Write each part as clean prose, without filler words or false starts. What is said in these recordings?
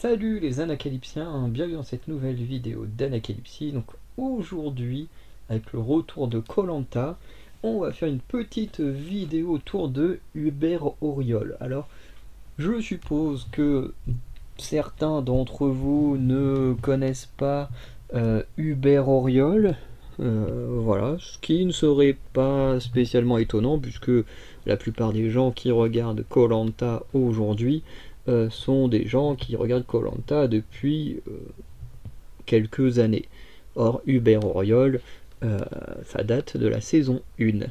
Salut les anacalypsiens, bienvenue dans cette nouvelle vidéo d'Anacalypsie. Donc aujourd'hui, avec le retour de koh, on va faire une petite vidéo autour de Hubert Auriol. Alors, je suppose que certains d'entre vous ne connaissent pas Hubert Auriol. Voilà, ce qui ne serait pas spécialement étonnant puisque la plupart des gens qui regardent koh aujourd'hui sont des gens qui regardent koh depuis quelques années. Or, Hubert Auriol, ça date de la saison 1.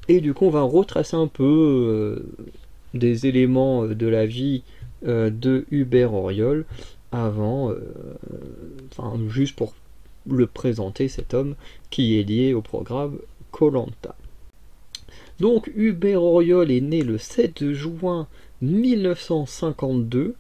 Et du coup, on va retracer un peu des éléments de la vie de Hubert Auriol avant, enfin, juste pour le présenter, cet homme qui est lié au programme koh. Donc Hubert Auriol est né le 7 juin 1952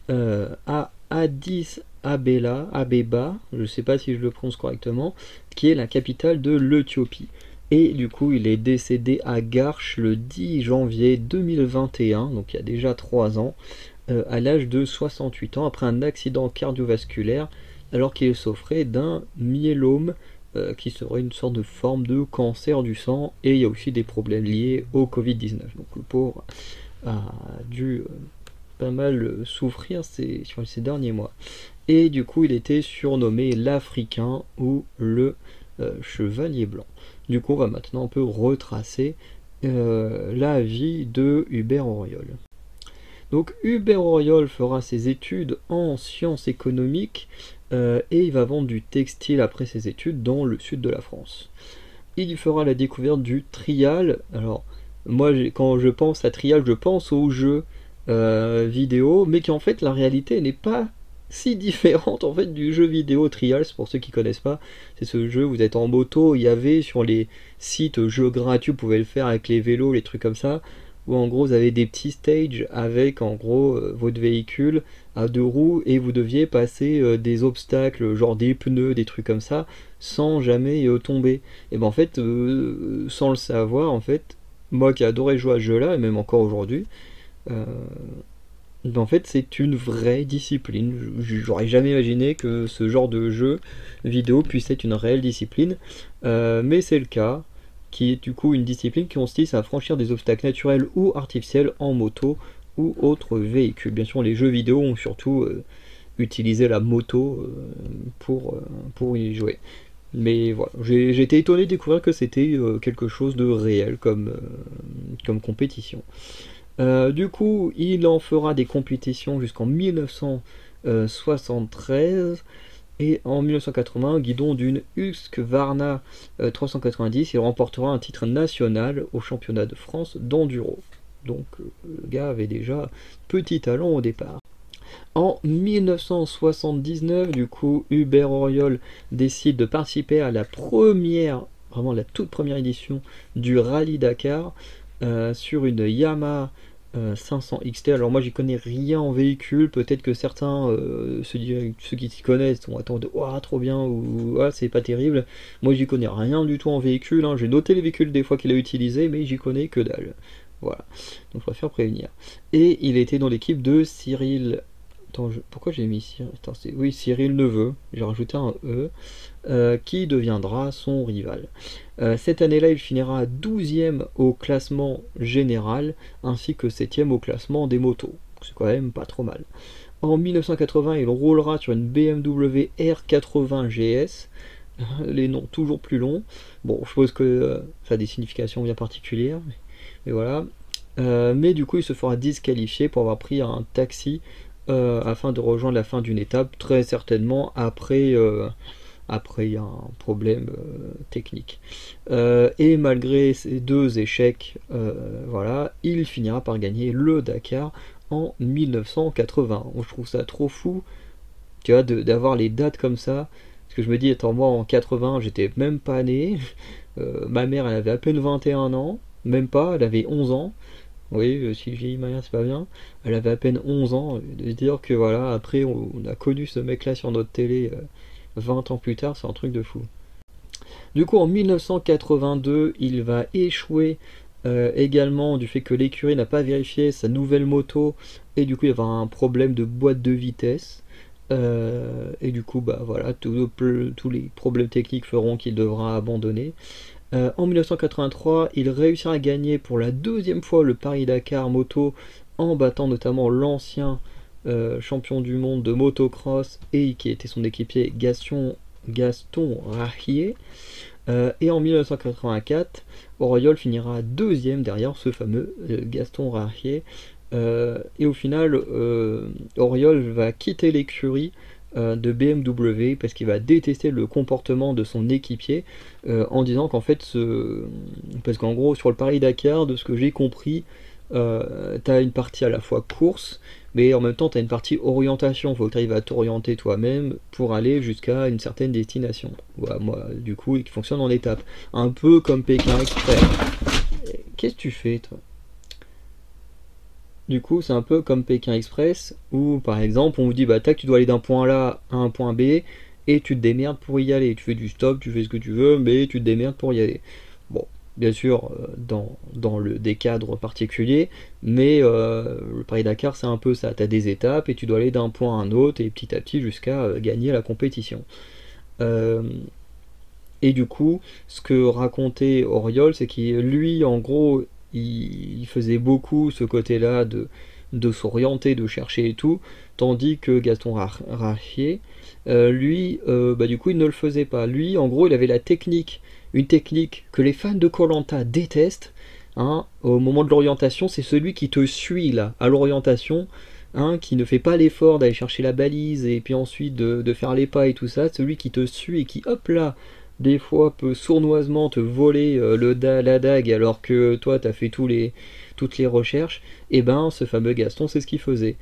à Addis Abeba, je ne sais pas si je le prononce correctement, qui est la capitale de l'Éthiopie. Et du coup, il est décédé à Garches le 10 janvier 2021, donc il y a déjà 3 ans, à l'âge de 68 ans, après un accident cardiovasculaire, alors qu'il souffrait d'un myélome, qui serait une sorte de forme de cancer du sang, et il y a aussi des problèmes liés au Covid-19. Donc le pauvre a dû pas mal souffrir sur ces derniers mois. Et du coup, il était surnommé l'Africain ou le Chevalier Blanc. Du coup, on va maintenant un peu retracer la vie de Hubert Auriol. Donc Hubert Auriol fera ses études en sciences économiques et il va vendre du textile après ses études dans le sud de la France. Il y fera la découverte du trial. Alors moi, quand je pense à trial, je pense aux jeux vidéo, mais qui en fait la réalité n'est pas si différente en fait du jeu vidéo Trials. Pour ceux qui connaissent pas, c'est ce jeu où vous êtes en moto. Il y avait sur les sites jeux gratuits, vous pouvez le faire avec les vélos, les trucs comme ça, où en gros vous avez des petits stages avec en gros votre véhicule à 2 roues et vous deviez passer des obstacles, genre des pneus, des trucs comme ça, sans jamais tomber. Et ben en fait, sans le savoir, en fait, moi qui adorais jouer à ce jeu-là, et même encore aujourd'hui, en fait c'est une vraie discipline. J'aurais jamais imaginé que ce genre de jeu vidéo puisse être une réelle discipline, mais c'est le cas, qui est du coup une discipline qui consiste à franchir des obstacles naturels ou artificiels en moto ou autres véhicules. Bien sûr, les jeux vidéo ont surtout utilisé la moto pour y jouer. Mais voilà, j'ai été étonné de découvrir que c'était quelque chose de réel comme compétition. Du coup, il en fera des compétitions jusqu'en 1973. Et en 1980, guidon d'une Husqvarna 390, il remportera un titre national au championnat de France d'enduro. Donc le gars avait déjà petit talent au départ. En 1979, du coup, Hubert Auriol décide de participer à la première, vraiment la toute première édition du Rallye Dakar sur une Yamaha 500 XT. Alors moi j'y connais rien en véhicule, peut-être que certains, ceux qui s'y connaissent, vont attendre « Ouah, trop bien » ou « Ah, c'est pas terrible ». Moi j'y connais rien du tout en véhicule, hein. J'ai noté les véhicules des fois qu'il a utilisé, mais j'y connais que dalle. Voilà, donc je préfère prévenir. Et il était dans l'équipe de Cyril... Attends, pourquoi j'ai mis Cyril? Attends, oui, Cyril Neveu, j'ai rajouté un E, qui deviendra son rival. Cette année-là, il finira 12e au classement général, ainsi que 7e au classement des motos. C'est quand même pas trop mal. En 1980, il roulera sur une BMW R80 GS, les noms toujours plus longs. Bon, je suppose que ça a des significations bien particulières, mais voilà. Mais du coup, il se fera disqualifier pour avoir pris un taxi afin de rejoindre la fin d'une étape, très certainement après un problème technique. Et malgré ces 2 échecs, voilà, il finira par gagner le Dakar en 1980. Je trouve ça trop fou, tu vois, d'avoir les dates comme ça. Parce que je me dis, attends, moi en 80, j'étais même pas né. Ma mère, elle avait à peine 21 ans, même pas, elle avait 11 ans. Oui, si je vieillis ma mère, c'est pas bien. Elle avait à peine 11 ans. De se dire que voilà, après on a connu ce mec-là sur notre télé 20 ans plus tard, c'est un truc de fou. Du coup, en 1982, il va échouer également du fait que l'écurie n'a pas vérifié sa nouvelle moto, et du coup il y avait un problème de boîte de vitesse. Et du coup, bah voilà, tous les problèmes techniques feront qu'il devra abandonner. En 1983, il réussira à gagner pour la deuxième fois le Paris-Dakar moto en battant notamment l'ancien champion du monde de motocross et qui était son équipier Gaston Rahier. Et en 1984, Auriol finira deuxième derrière ce fameux Gaston Rahier. Et au final, Auriol va quitter l'écurie de BMW parce qu'il va détester le comportement de son équipier en disant qu'en fait, parce qu'en gros, sur le Paris-Dakar, de ce que j'ai compris, t'as une partie à la fois course, mais en même temps, t'as une partie orientation. Faut que tu arrives à t'orienter toi-même pour aller jusqu'à une certaine destination. Voilà, moi, du coup, qui fonctionne en étapes. Un peu comme Pékin Express. Qu'est-ce que tu fais, toi? Du coup, c'est un peu comme Pékin Express, où par exemple, on vous dit, bah tac, tu dois aller d'un point A à un point B, et tu te démerdes pour y aller. Tu fais du stop, tu fais ce que tu veux, mais tu te démerdes pour y aller. Bon, bien sûr, des cadres particuliers, mais le Paris-Dakar, c'est un peu ça. Tu as des étapes, et tu dois aller d'un point à un autre, et petit à petit, jusqu'à gagner la compétition. Et du coup, ce que racontait Auriol, c'est qu'il, lui, en gros, il faisait beaucoup ce côté-là de s'orienter, de chercher et tout, tandis que Gaston Rachier, lui, bah, du coup, il ne le faisait pas. Lui, en gros, il avait la technique, une technique que les fans de Koh-Lanta détestent, hein, au moment de l'orientation, c'est celui qui te suit, là, à l'orientation, hein, qui ne fait pas l'effort d'aller chercher la balise, et puis ensuite de faire les pas et tout ça, celui qui te suit et qui, hop là, des fois peut sournoisement te voler la dague alors que toi t'as fait toutes les recherches, et ben ce fameux Gaston c'est ce qu'il faisait.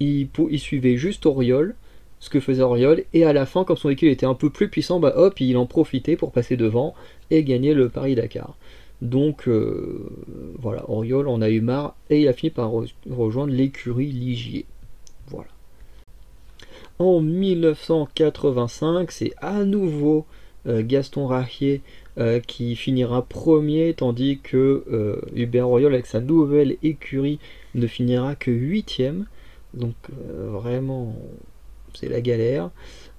Il suivait juste Auriol, ce que faisait Auriol, et à la fin, comme son véhicule était un peu plus puissant, bah hop, il en profitait pour passer devant et gagner le Paris-Dakar. Donc voilà, Auriol en a eu marre et il a fini par rejoindre l'écurie Ligier. Voilà. En 1985, c'est à nouveau Gaston Rahier qui finira premier, tandis que Hubert Auriol avec sa nouvelle écurie ne finira que 8ème. Donc vraiment, c'est la galère.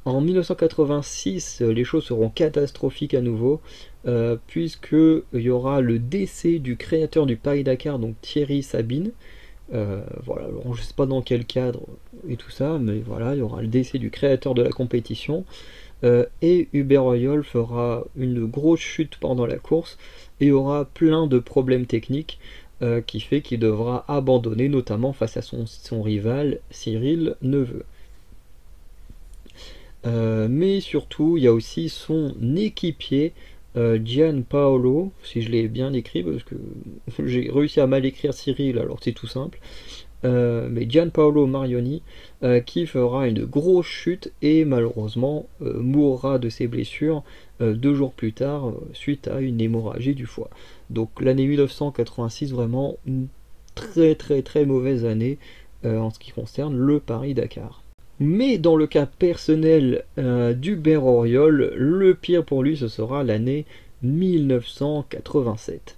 En 1986, les choses seront catastrophiques à nouveau, puisqu'il y aura le décès du créateur du Paris-Dakar, donc Thierry Sabine. Voilà, alors je sais pas dans quel cadre et tout ça, mais voilà, il y aura le décès du créateur de la compétition. Et Hubert Auriol fera une grosse chute pendant la course et aura plein de problèmes techniques qui fait qu'il devra abandonner, notamment face à son rival Cyril Neveu. Mais surtout, il y a aussi son équipier Gianpaolo, si je l'ai bien écrit, parce que j'ai réussi à mal écrire Cyril, alors c'est tout simple. Mais Gianpaolo Marioni qui fera une grosse chute et malheureusement mourra de ses blessures 2 jours plus tard suite à une hémorragie du foie. Donc l'année 1986, vraiment une très très très mauvaise année en ce qui concerne le Paris-Dakar. Mais dans le cas personnel d'Hubert Auriol, le pire pour lui ce sera l'année 1987.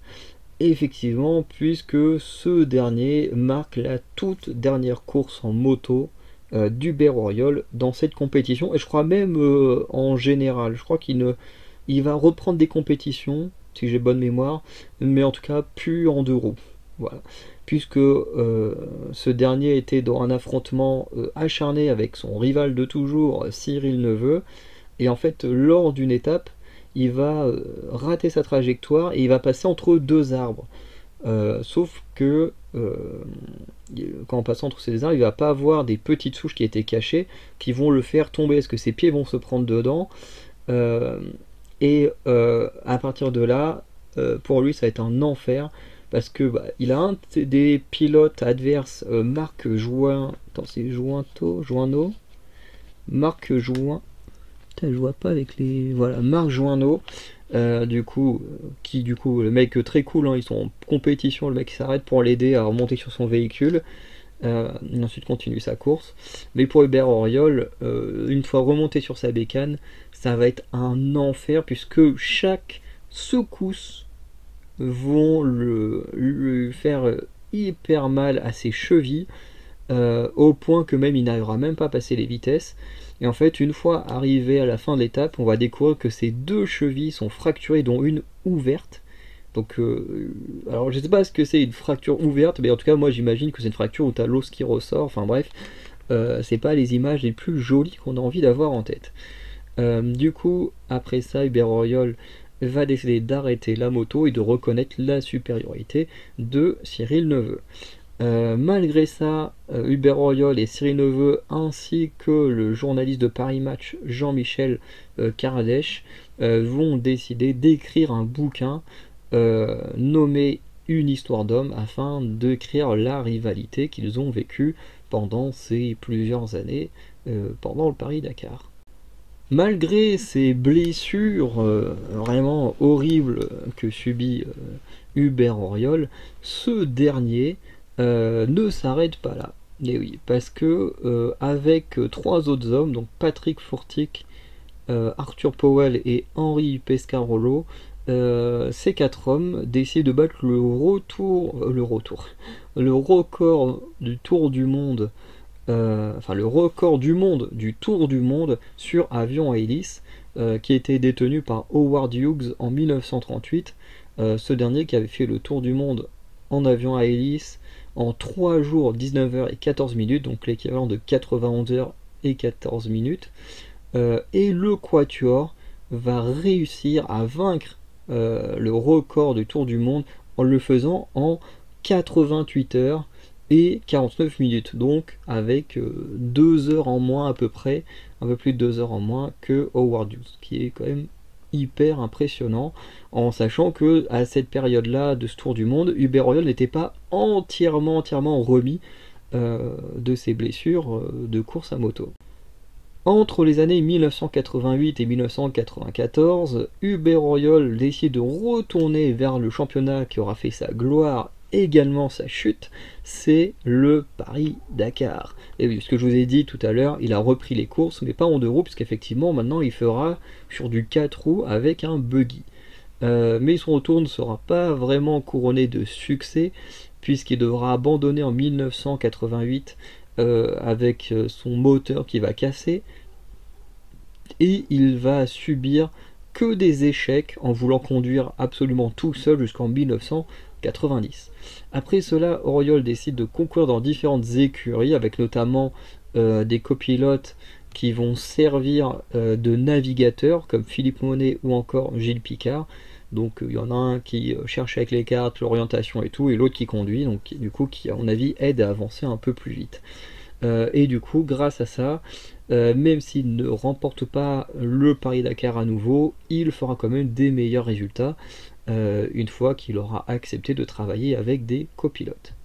Effectivement, puisque ce dernier marque la toute dernière course en moto d'Hubert Auriol dans cette compétition, et je crois même en général, je crois il va reprendre des compétitions, si j'ai bonne mémoire, mais en tout cas plus en 2 roues. Voilà. Puisque ce dernier était dans un affrontement acharné avec son rival de toujours, Cyril Neveu, et en fait, lors d'une étape, il va rater sa trajectoire et il va passer entre 2 arbres. Sauf que quand on passe entre ces arbres, il va pas avoir des petites souches qui étaient cachées qui vont le faire tomber, parce que ses pieds vont se prendre dedans. Et à partir de là, pour lui, ça va être un enfer. Parce que bah, il a un des pilotes adverses, Marc Join. Attends, c'est Joinneau Marc Join. Je vois pas avec les. Voilà, Marc Joinneau. Du coup, le mec très cool, hein, ils sont en compétition, le mec s'arrête pour l'aider à remonter sur son véhicule. Et ensuite continue sa course. Mais pour Hubert Auriol, une fois remonté sur sa bécane, ça va être un enfer puisque chaque secousse vont lui faire hyper mal à ses chevilles, au point que même il n'arrivera même pas à passer les vitesses. Et en fait, une fois arrivé à la fin de l'étape, on va découvrir que ses deux chevilles sont fracturées, dont une ouverte. Donc, alors je sais pas ce que c'est une fracture ouverte, mais en tout cas, moi j'imagine que c'est une fracture où tu as l'os qui ressort. Enfin bref, c'est pas les images les plus jolies qu'on a envie d'avoir en tête. Du coup, après ça, Hubert Auriol va décider d'arrêter la moto et de reconnaître la supériorité de Cyril Neveu. Malgré ça, Hubert Auriol et Cyril Neveu, ainsi que le journaliste de Paris Match Jean-Michel Caradech, vont décider d'écrire un bouquin nommé Une histoire d'homme, afin d'écrire la rivalité qu'ils ont vécue pendant ces plusieurs années pendant le Paris-Dakar. Malgré ces blessures vraiment horribles que subit Hubert Auriol, ce dernier ne s'arrête pas là. Et oui, parce que avec trois autres hommes, donc Patrick Fourtic, Arthur Powell et Henri Pescarolo, ces quatre hommes décident de battre le record du Tour du Monde, le record du monde du Tour du Monde sur avion à hélice, qui était détenu par Howard Hughes en 1938. Ce dernier qui avait fait le Tour du Monde en avion à hélice en 3 jours, 19 heures et 14 minutes, donc l'équivalent de 91 heures et 14 minutes. Et le Quatuor va réussir à vaincre le record du Tour du Monde en le faisant en 88 heures et 49 minutes, donc avec 2 heures en moins à peu près, un peu plus de 2 heures en moins que Howard Hughes, qui est quand même hyper impressionnant, en sachant que à cette période-là de ce Tour du Monde, Hubert Auriol n'était pas entièrement remis de ses blessures de course à moto. Entre les années 1988 et 1994, Hubert Auriol décide de retourner vers le championnat qui aura fait sa gloire, également sa chute, c'est le Paris-Dakar. Et oui, ce que je vous ai dit tout à l'heure, il a repris les courses, mais pas en 2 roues, puisqu'effectivement maintenant il fera sur du 4 roues avec un buggy. Mais son retour ne sera pas vraiment couronné de succès, puisqu'il devra abandonner en 1988 avec son moteur qui va casser, et il va subir que des échecs en voulant conduire absolument tout seul jusqu'en 1990. Après cela, Auriol décide de concourir dans différentes écuries, avec notamment des copilotes qui vont servir de navigateurs, comme Philippe Monet ou encore Gilles Picard. Donc il y en a un qui cherche avec les cartes l'orientation et tout, et l'autre qui conduit, donc du coup qui à mon avis aide à avancer un peu plus vite. Et du coup, grâce à ça, même s'il ne remporte pas le Paris-Dakar à nouveau, il fera quand même des meilleurs résultats une fois qu'il aura accepté de travailler avec des copilotes.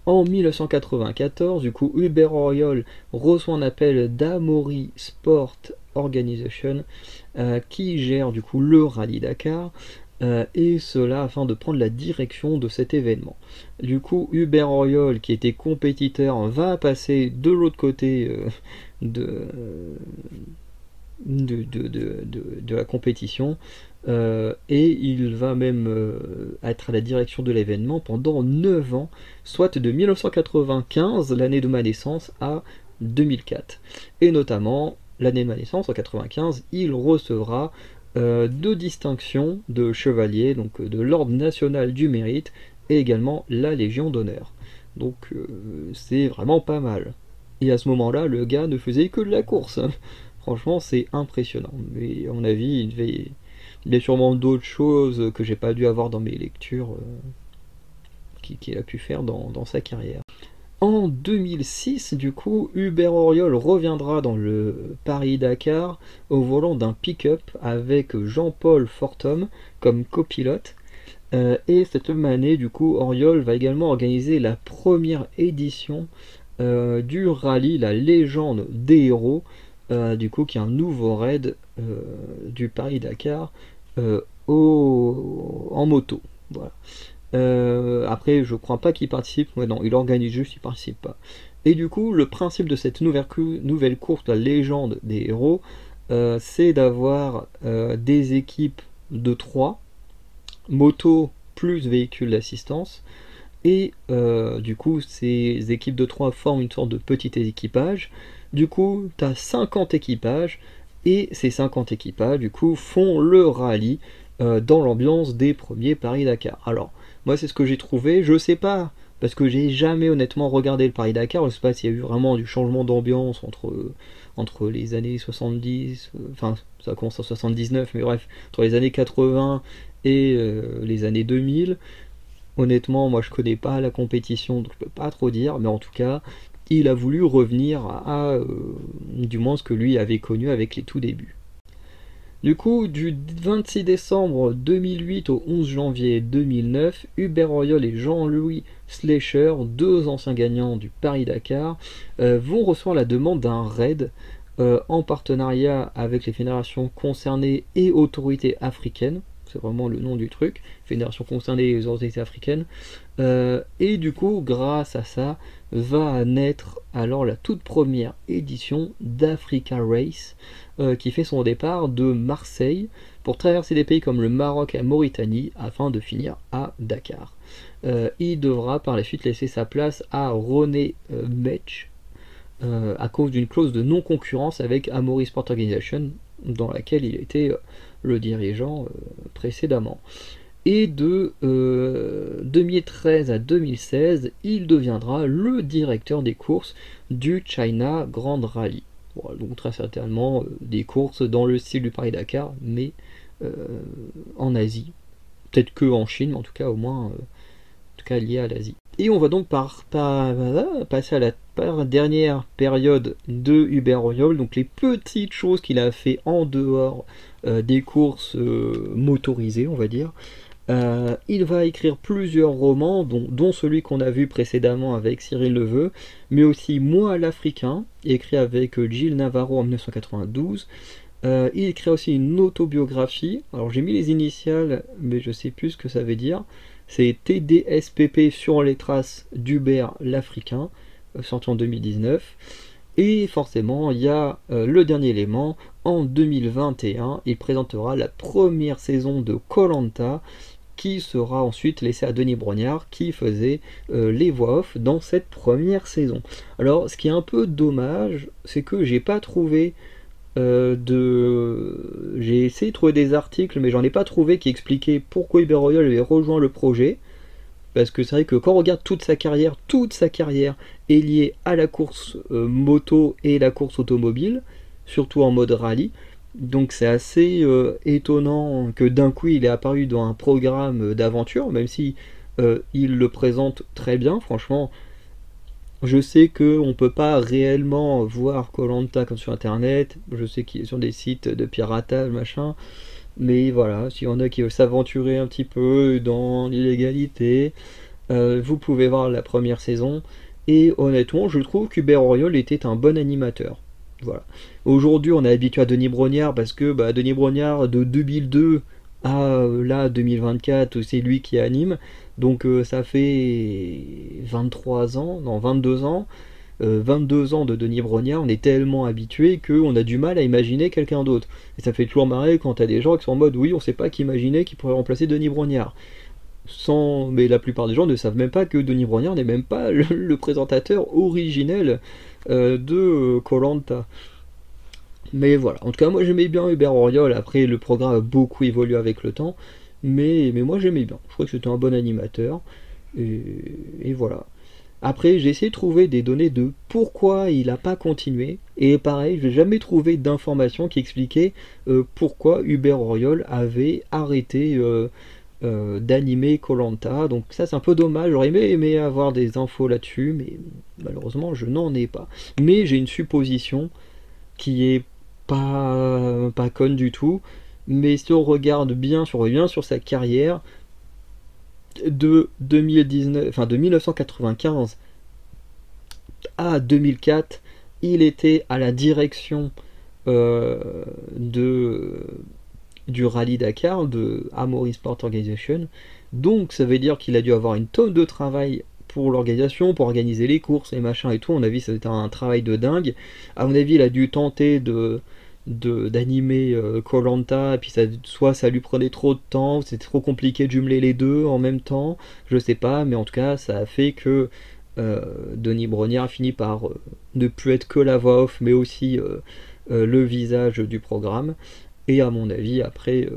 En 1994, du coup, Hubert Auriol reçoit un appel d'Amaury Sport Organization qui gère du coup le Rallye Dakar, et cela afin de prendre la direction de cet événement. Du coup, Hubert Auriol, qui était compétiteur, va passer de l'autre côté de la compétition, et il va même être à la direction de l'événement pendant 9 ans, soit de 1995, l'année de ma naissance, à 2004. Et notamment, l'année de ma naissance, en 1995, il recevra 2 distinctions de chevalier, donc de l'Ordre national du mérite, et également la Légion d'honneur. Donc c'est vraiment pas mal. Et à ce moment-là, le gars ne faisait que de la course. Franchement, c'est impressionnant. Mais à mon avis, il y a sûrement d'autres choses que j'ai pas dû avoir dans mes lectures qu'il a pu faire dans sa carrière. En 2006, du coup, Hubert Auriol reviendra dans le Paris-Dakar au volant d'un pick-up avec Jean-Paul Fortum comme copilote. Et cette même année, du coup, Auriol va également organiser la première édition du rallye La Légende des Héros, du coup, qui est un nouveau raid du Paris-Dakar en moto. Voilà. Après, je crois pas qu'il participe. Ouais, non, il organise juste, il participe pas. Et du coup, le principe de cette nouvelle course, la Légende des Héros, c'est d'avoir des équipes de 3, moto plus véhicules d'assistance. Et du coup, ces équipes de 3 forment une sorte de petit équipage. Du coup, tu as 50 équipages, et ces 50 équipages, du coup, font le rallye dans l'ambiance des premiers Paris-Dakar. Alors, moi, c'est ce que j'ai trouvé. Je sais pas, parce que j'ai jamais honnêtement regardé le Paris-Dakar. Je sais pas s'il y a eu vraiment du changement d'ambiance entre les années 70, enfin, ça commence en 79, mais bref, entre les années 80 et les années 2000. Honnêtement, moi je connais pas la compétition, donc je peux pas trop dire, mais en tout cas, il a voulu revenir à du moins ce que lui avait connu avec les tout débuts. Du coup, du 26 décembre 2008 au 11 janvier 2009, Hubert Auriol et Jean-Louis Schleicher, deux anciens gagnants du Paris-Dakar, vont recevoir la demande d'un raid en partenariat avec les fédérations concernées et autorités africaines. C'est vraiment le nom du truc, fédération concernée et les autorités africaines. Et du coup, grâce à ça, va naître alors la toute première édition d'Africa Race, qui fait son départ de Marseille pour traverser des pays comme le Maroc et la Mauritanie afin de finir à Dakar. Il devra par la suite laisser sa place à René Metsch à cause d'une clause de non-concurrence avec Amaury Sport Organization, dans laquelle il était le dirigeant précédemment. Et de 2013 à 2016, il deviendra le directeur des courses du China Grand Rally. Voilà, donc très certainement des courses dans le style du Paris-Dakar, mais en Asie. Peut-être que en Chine, mais en tout cas au moins lié à l'Asie. Et on va donc passer à la dernière période de Hubert Auriol, donc les petites choses qu'il a fait en dehors des courses motorisées, on va dire. Il va écrire plusieurs romans, dont celui qu'on a vu précédemment avec Cyril Leveux, mais aussi Moi l'Africain, écrit avec Gilles Navarro en 1992. Il écrit aussi une autobiographie, alors j'ai mis les initiales, mais je sais plus ce que ça veut dire. C'est TDSPP sur les traces d'Hubert l'Africain, sorti en 2019. Et forcément, il y a le dernier élément, en 2021, il présentera la première saison de Koh-Lanta, qui sera ensuite laissée à Denis Brognard, qui faisait les voix off dans cette première saison. Alors, ce qui est un peu dommage, c'est que j'ai pas trouvé j'ai essayé de trouver des articles, mais j'en ai pas trouvé qui expliquaient pourquoi Hubert Auriol avait rejoint le projet. Parce que c'est vrai que quand on regarde toute sa carrière est liée à la course moto et la course automobile, surtout en mode rallye. Donc c'est assez étonnant que d'un coup il est apparu dans un programme d'aventure, même si il le présente très bien, franchement. Je sais qu'on ne peut pas réellement voir Koh-Lanta comme sur internet, je sais qu'il est sur des sites de piratage, machin, mais voilà, s'il y en a qui veulent s'aventurer un petit peu dans l'illégalité, vous pouvez voir la première saison, et honnêtement, je trouve qu'Hubert Auriol était un bon animateur. Voilà. Aujourd'hui, on est habitué à Denis Brognard, parce que Denis Brognard, de 2002 à là, 2024, c'est lui qui anime. Donc ça fait 23 ans, non 22 ans, 22 ans de Denis Brognard, on est tellement habitué qu'on a du mal à imaginer quelqu'un d'autre. Et ça fait toujours marrer quand t'as des gens qui sont en mode oui, on sait pas qu'imaginer qui pourrait remplacer Denis Brognard. Mais la plupart des gens ne savent même pas que Denis Brognard n'est même pas le présentateur originel de Koh-Lanta. Mais voilà, en tout cas moi j'aimais bien Hubert Auriol, après le programme a beaucoup évolué avec le temps. Mais moi j'aimais bien, je crois que c'était un bon animateur, et voilà. Après j'ai essayé de trouver des données de pourquoi il n'a pas continué, et pareil, je n'ai jamais trouvé d'informations qui expliquaient pourquoi Hubert Auriol avait arrêté d'animer Koh-Lanta, donc ça c'est un peu dommage, j'aurais aimé avoir des infos là-dessus, mais malheureusement je n'en ai pas. Mais j'ai une supposition qui est pas conne du tout. Mais si on regarde bien, si on revient sur sa carrière de 1995 à 2004, il était à la direction du Rallye Dakar, de Amaury Sport Organization. Donc ça veut dire qu'il a dû avoir une tonne de travail pour l'organisation, pour organiser les courses, les machins et tout. À mon avis, c'était un travail de dingue. À mon avis, il a dû tenter d'animer koh et puis soit ça lui prenait trop de temps, c'était trop compliqué de jumeler les deux en même temps, je sais pas, mais en tout cas ça a fait que Denis Brogniart a fini par ne plus être que la voix off, mais aussi le visage du programme, et à mon avis après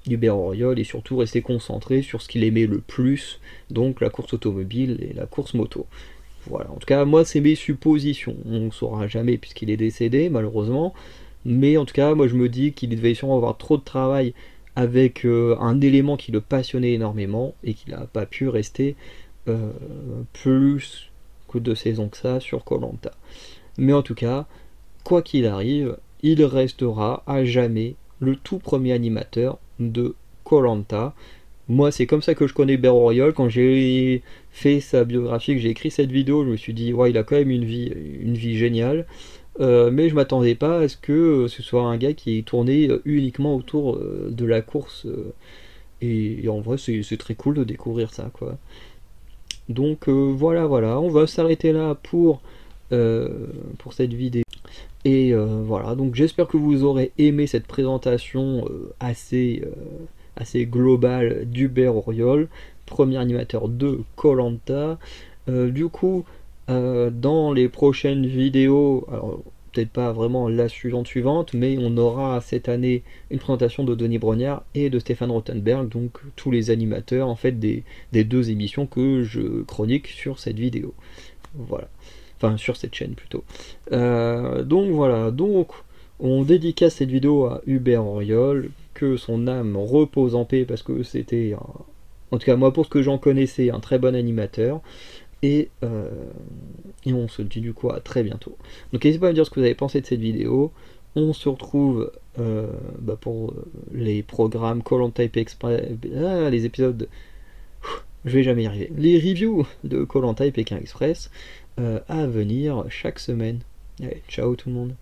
Hubert Auriol est surtout resté concentré sur ce qu'il aimait le plus, donc la course automobile et la course moto. Voilà, en tout cas, moi, c'est mes suppositions. On ne saura jamais puisqu'il est décédé, malheureusement. Mais en tout cas, moi, je me dis qu'il devait sûrement avoir trop de travail avec un élément qui le passionnait énormément et qu'il n'a pas pu rester plus que 2 saisons que ça sur koh. Mais en tout cas, quoi qu'il arrive, il restera à jamais le tout premier animateur de koh. Moi, c'est comme ça que je connais Hubert Auriol. Quand j'ai fait sa biographie, que j'ai écrit cette vidéo, je me suis dit, ouais, il a quand même une vie géniale. Mais je m'attendais pas à ce que ce soit un gars qui est tourné uniquement autour de la course. Et en vrai, c'est très cool de découvrir ça, quoi. Donc voilà, on va s'arrêter là pour cette vidéo. Et voilà, donc j'espère que vous aurez aimé cette présentation assez globale d'Hubert Auriol, premier animateur de koh. Du coup, dans les prochaines vidéos, alors peut-être pas vraiment la suivante, mais on aura cette année une présentation de Denis Brogniart et de Stéphane Rothenberg, donc tous les animateurs en fait des 2 émissions que je chronique sur cette vidéo. Voilà. Enfin, sur cette chaîne plutôt. Donc voilà, donc on dédicace cette vidéo à Hubert Auriol, que son âme repose en paix parce que c'était, en tout cas moi pour ce que j'en connaissais, un très bon animateur. Et on se dit du coup à très bientôt. Donc n'hésitez pas à me dire ce que vous avez pensé de cette vidéo. On se retrouve pour les programmes koh Express, les épisodes, je vais jamais y arriver, les reviews de koh et Pékin Express à venir chaque semaine. Allez, ciao tout le monde.